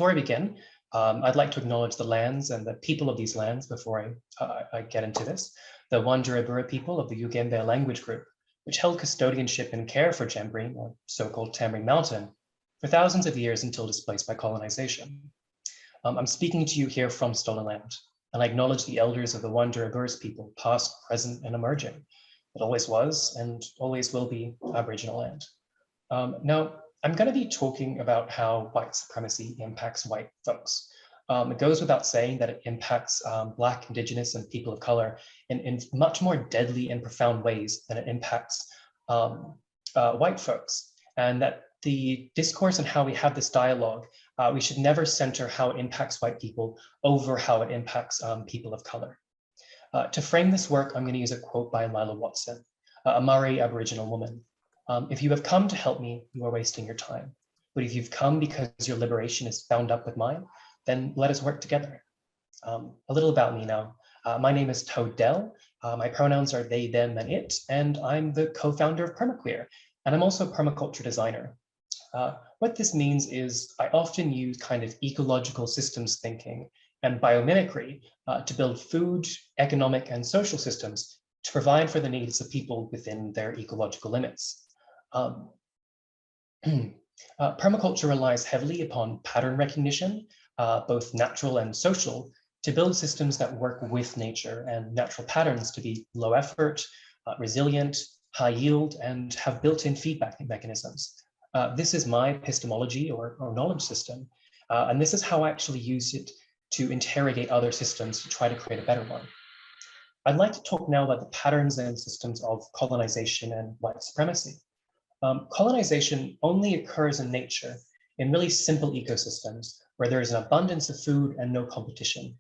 Before I begin, I'd like to acknowledge the lands and the people of these lands before I get into this. The Wanderabura people of the Ugembe language group, which held custodianship and care for Jambri, or so-called Tamri Mountain, for thousands of years until displaced by colonization. I'm speaking to you here from Stolen Land, and I acknowledge the elders of the Wanderabura's people, past, present, and emerging. It always was and always will be Aboriginal land. Now, I'm going to be talking about how white supremacy impacts white folks. It goes without saying that it impacts Black, Indigenous, and people of color in much more deadly and profound ways than it impacts white folks. And that the discourse and how we have this dialogue, we should never center how it impacts white people over how it impacts people of color. To frame this work, I'm going to use a quote by Lila Watson, a Maori Aboriginal woman. If you have come to help me, you are wasting your time. But if you've come because your liberation is bound up with mine, then let us work together. A little about me now. My name is Dell. My pronouns are they, them, and it, and I'm the co-founder of PermaQueer, and I'm also a permaculture designer. What this means is I often use kind of ecological systems thinking and biomimicry to build food, economic, and social systems to provide for the needs of people within their ecological limits. Permaculture relies heavily upon pattern recognition, both natural and social, to build systems that work with nature and natural patterns to be low effort, resilient, high yield, and have built-in feedback mechanisms. This is my epistemology or knowledge system, and this is how I actually use it to interrogate other systems to try to create a better one. I'd like to talk now about the patterns and systems of colonization and white supremacy. Colonization only occurs in nature in really simple ecosystems where there is an abundance of food and no competition.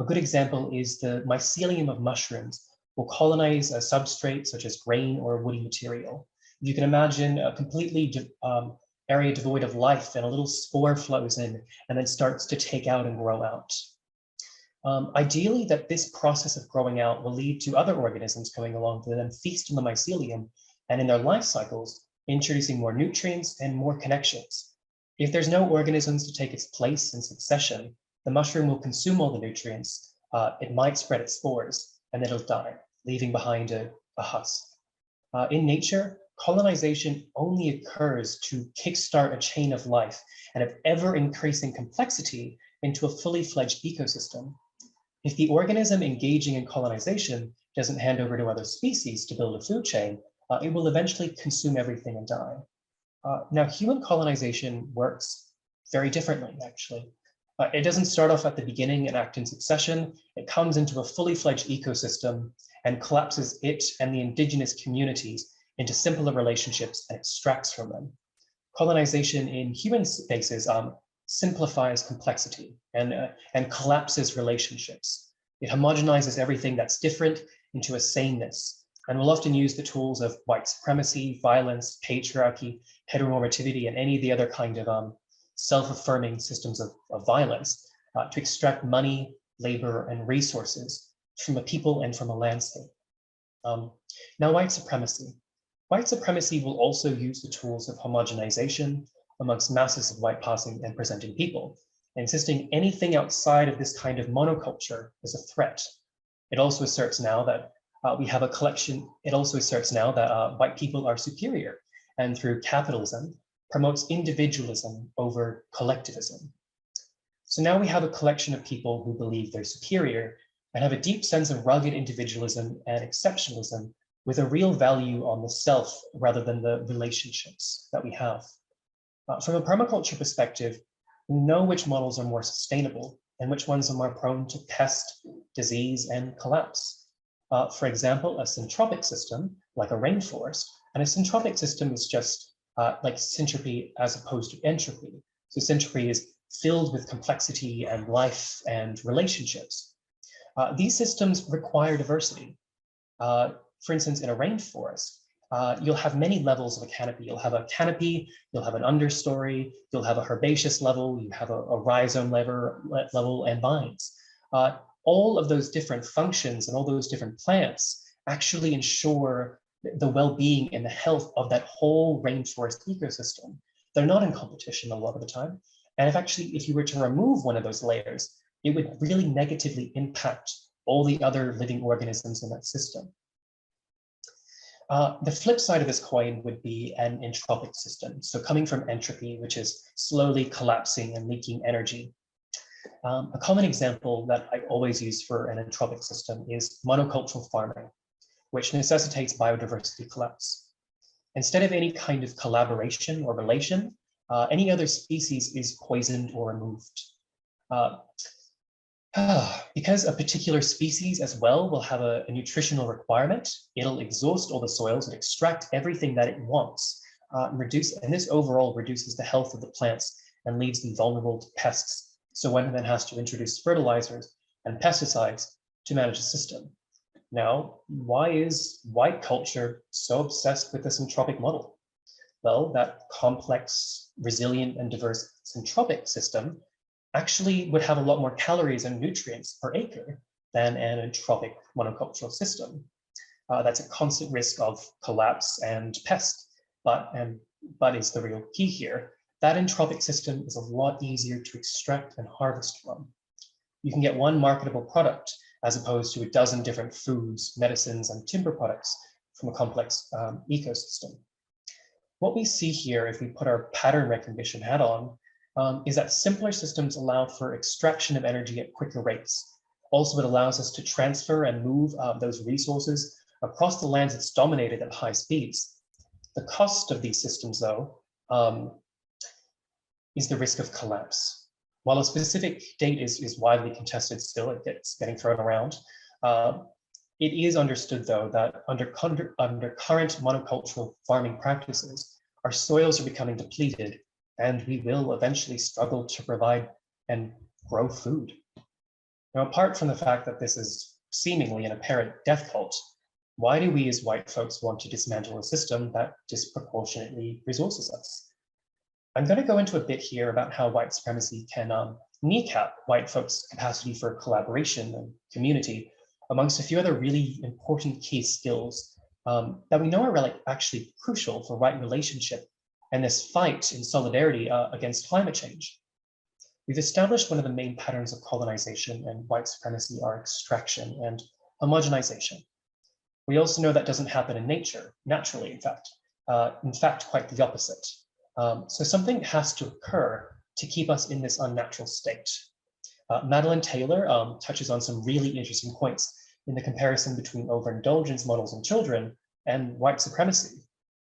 A good example is the mycelium of mushrooms will colonize a substrate such as grain or woody material. You can imagine a completely area devoid of life and a little spore flows in and then starts to take out and grow out. Ideally, that this process of growing out will lead to other organisms coming along to then feast on the mycelium and in their life cycles, introducing more nutrients and more connections. If there's no organisms to take its place in succession, the mushroom will consume all the nutrients, it might spread its spores, and then it'll die, leaving behind a husk. In nature, colonization only occurs to kickstart a chain of life and of ever-increasing complexity into a fully fledged ecosystem. If the organism engaging in colonization doesn't hand over to other species to build a food chain, it will eventually consume everything and die. Now, human colonization works very differently, actually. It doesn't start off at the beginning and act in succession. It comes into a fully fledged ecosystem and collapses it and the indigenous communities into simpler relationships and extracts from them. Colonization in human spaces simplifies complexity and collapses relationships. It homogenizes everything that's different into a sameness, and will often use the tools of white supremacy, violence, patriarchy, heteronormativity, and any of the other kind of self-affirming systems of violence to extract money, labor, and resources from a people and from a landscape. Now, white supremacy. White supremacy will also use the tools of homogenization amongst masses of white passing and presenting people, insisting anything outside of this kind of monoculture is a threat. It also asserts now that white people are superior, and through capitalism, promotes individualism over collectivism. So now we have a collection of people who believe they're superior and have a deep sense of rugged individualism and exceptionalism with a real value on the self rather than the relationships that we have. From a permaculture perspective, we know which models are more sustainable and which ones are more prone to pest, disease, and collapse. For example, a syntropic system, like a rainforest, and a syntropic system is just like syntropy as opposed to entropy. So syntropy is filled with complexity and life and relationships. These systems require diversity. For instance, in a rainforest, you'll have many levels of a canopy. You'll have a canopy, you'll have an understory, you'll have a herbaceous level, you have a rhizome level and vines. All of those different functions and all those different plants actually ensure the well-being and the health of that whole rainforest ecosystem. They're not in competition a lot of the time, And if you were to remove one of those layers, it would really negatively impact all the other living organisms in that system. The flip side of this coin would be an entropic system. So coming from entropy, which is slowly collapsing and leaking energy. A common example that I always use for an entropic system is monocultural farming, which necessitates biodiversity collapse. Instead of any kind of collaboration or relation, any other species is poisoned or removed. Because a particular species as well will have a nutritional requirement, it'll exhaust all the soils and extract everything that it wants, and this overall reduces the health of the plants and leaves them vulnerable to pests. So one then has to introduce fertilizers and pesticides to manage the system. Now, why is white culture so obsessed with this entropic model? Well, that complex, resilient, and diverse entropic system actually would have a lot more calories and nutrients per acre than an entropic monocultural system. That's a constant risk of collapse and pest, but is the real key here. That entropic system is a lot easier to extract and harvest from. You can get one marketable product as opposed to a dozen different foods, medicines, and timber products from a complex ecosystem. What we see here, if we put our pattern recognition hat on, is that simpler systems allow for extraction of energy at quicker rates. Also, it allows us to transfer and move those resources across the lands that's dominated at high speeds. The cost of these systems, though, is the risk of collapse. While a specific date is widely contested still, it's getting thrown around. It is understood, though, that under current monocultural farming practices, our soils are becoming depleted, and we will eventually struggle to provide and grow food. Now, apart from the fact that this is seemingly an apparent death cult, why do we as white folks want to dismantle a system that disproportionately resources us? I'm going to go into a bit here about how white supremacy can kneecap white folks' capacity for collaboration and community, amongst a few other really important key skills that we know are actually crucial for white relationship and this fight in solidarity against climate change. We've established one of the main patterns of colonization and white supremacy are extraction and homogenization. We also know that doesn't happen in nature, naturally, in fact, quite the opposite. So something has to occur to keep us in this unnatural state. Madeline Taylor touches on some really interesting points in the comparison between overindulgence models in children and white supremacy,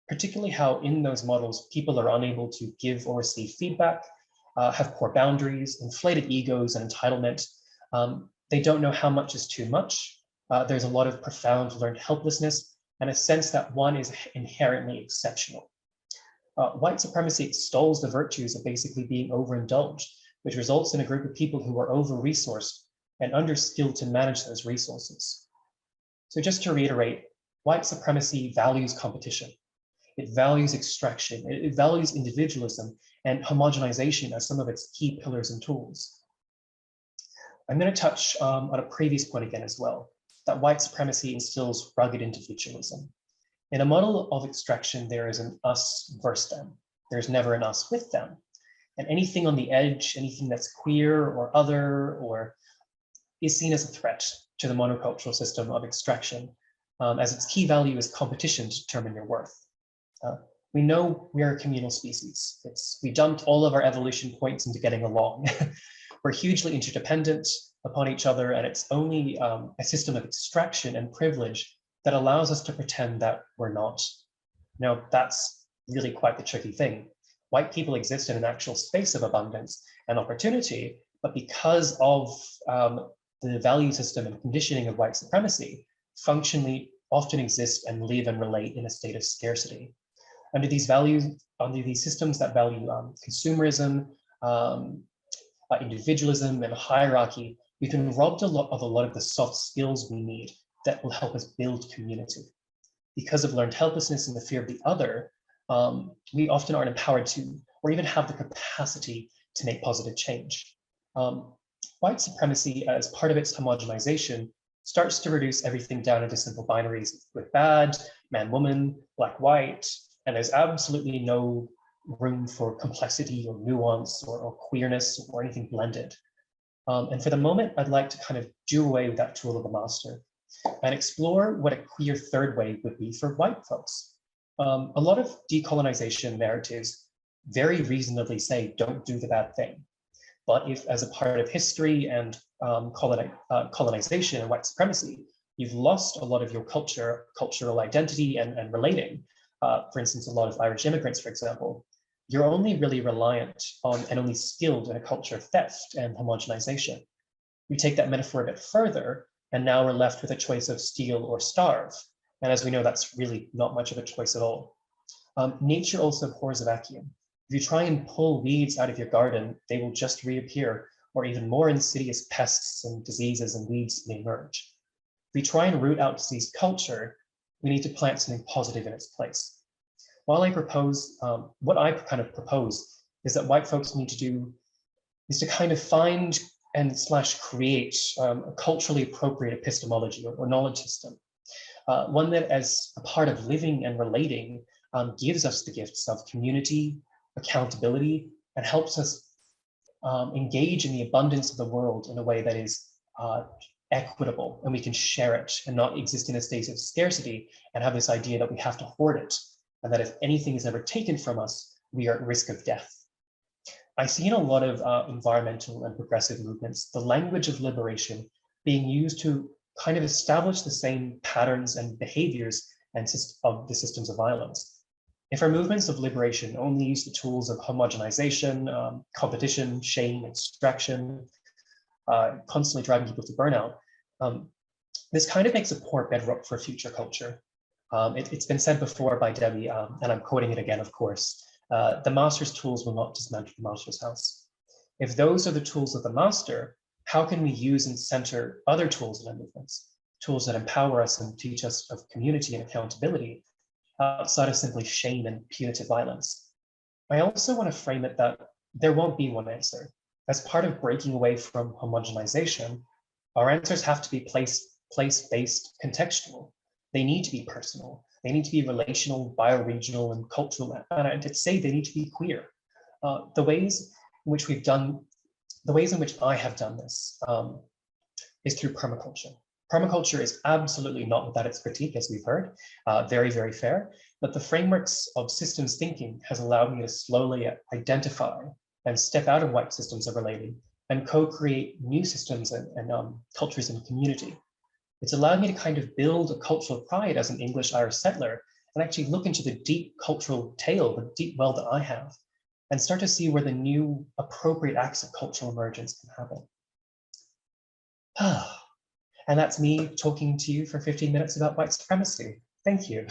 particularly how in those models, people are unable to give or receive feedback, have poor boundaries, inflated egos and entitlement. They don't know how much is too much. There's a lot of profound learned helplessness and a sense that one is inherently exceptional. White supremacy extols the virtues of basically being overindulged, which results in a group of people who are over-resourced and underskilled to manage those resources. So just to reiterate, white supremacy values competition. It values extraction, it values individualism and homogenization as some of its key pillars and tools. I'm going to touch on a previous point again as well, that white supremacy instills rugged individualism. In a model of extraction, there is an us versus them. There's never an us with them. And anything on the edge, anything that's queer or other or is seen as a threat to the monocultural system of extraction, as its key value is competition to determine your worth. We know we are a communal species. We dumped all of our evolution points into getting along. We're hugely interdependent upon each other, and it's only a system of extraction and privilege that allows us to pretend that we're not. Now, that's really quite the tricky thing. White people exist in an actual space of abundance and opportunity, but because of the value system and conditioning of white supremacy, functionally often exist and live and relate in a state of scarcity. Under these systems that value consumerism, individualism, and hierarchy, we've been robbed of a lot of the soft skills we need that will help us build community. Because of learned helplessness and the fear of the other, we often aren't empowered to, or even have the capacity to make positive change. White supremacy, as part of its homogenization, starts to reduce everything down into simple binaries with bad, man, woman, black, white, and there's absolutely no room for complexity or nuance or queerness or anything blended. And for the moment, I'd like to kind of do away with that tool of the master and explore what a queer third way would be for white folks. A lot of decolonization narratives very reasonably say, don't do the bad thing. But if as a part of history and colonization and white supremacy, you've lost a lot of your cultural identity and relating, for instance, a lot of Irish immigrants, for example, you're only really reliant on and only skilled in a culture of theft and homogenization. We take that metaphor a bit further, and now we're left with a choice of steal or starve. And as we know, that's really not much of a choice at all. Nature also abhors a vacuum. If you try and pull weeds out of your garden, they will just reappear, or even more insidious pests and diseases and weeds may emerge. If we try and root out disease culture, we need to plant something positive in its place. While I propose, what I kind of propose is that white folks need to do is to kind of find and / create a culturally appropriate epistemology or knowledge system. One that as a part of living and relating gives us the gifts of community, accountability, and helps us engage in the abundance of the world in a way that is equitable, and we can share it and not exist in a state of scarcity and have this idea that we have to hoard it, and that if anything is ever taken from us, we are at risk of death. I see in a lot of environmental and progressive movements, the language of liberation being used to kind of establish the same patterns and behaviors and of the systems of violence. If our movements of liberation only use the tools of homogenization, competition, shame, extraction, constantly driving people to burnout, this kind of makes a poor bedrock for future culture. It's been said before by Debbie, and I'm quoting it again, of course, the master's tools will not dismantle the master's house. If those are the tools of the master, how can we use and center other tools in our movements, tools that empower us and teach us of community and accountability outside of simply shame and punitive violence? I also want to frame it that there won't be one answer. As part of breaking away from homogenization, our answers have to be place-based, contextual. They need to be personal. They need to be relational, bioregional, and cultural. And I'd say they need to be queer. The ways in which I have done this is through permaculture. Permaculture is absolutely not without its critique, as we've heard, very, very fair. But the frameworks of systems thinking has allowed me to slowly identify and step out of white systems of relating and co-create new systems and cultures and community. It's allowed me to kind of build a cultural pride as an English-Irish settler and actually look into the deep cultural tale, the deep well that I have, and start to see where the new appropriate acts of cultural emergence can happen. And that's me talking to you for 15 minutes about white supremacy. Thank you.